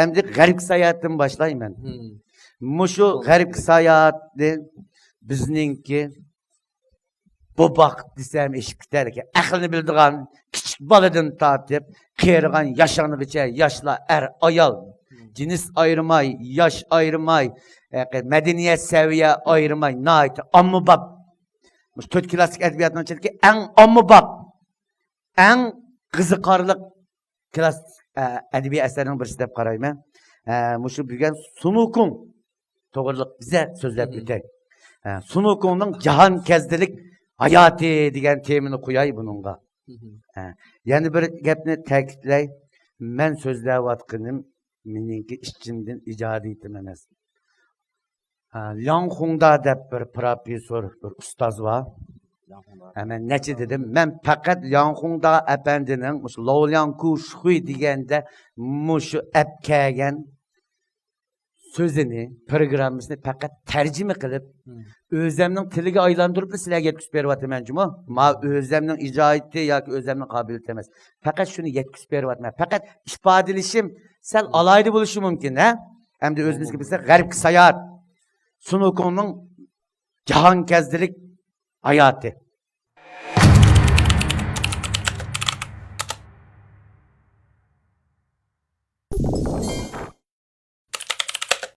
Endi g'arb sayohatdan boshlayman. Mushu g'arb sayohatni bizningki bu vaqt desam eshib ketar ekan. Aqlni bildigan, kichik boladan tortib, qerigan yaşanıbıca yaşla ayol, cins ayırmay, yaş ayırmay, medeniyet seviye ayırmay, nait, ommabop. Mush 4 klassik edebiyatning ichidagi eng ommabop, eng qiziqarli klassik adabiy asarning birisi deb qarayman. Mushu bo'lgan Sunukun to'g'riliq bize so'zlab o'tay. Sunukunning jahonkezdilik hayati degan temini qo'yay buningga. Yani bir gapni ta'kidlay, men so'zlayotganim meningki ichimdan ijodiyatim emas. Liang Hongda deb bir professor, bir ustoz var. Hemen neçe dedim, men fakat Liang Hongda efendinin Lao Liangku Shui degende mushu epkagan sözünü, programmasını fakat tercüme kılıp özlemning tiliga aylantirib sizlarga yetkazib beryapman juma. Ma özlemning ijodiyati yoki özlemning qobiliyati emas. Fakat shuni yetkazib beryapman. Fakat ifodalashim sal alayda bo'lishi mumkin, ha? Hamda o'zimizga bilsak, g'arbga sayohat, Sunukunning jahonkezdilik hayoti.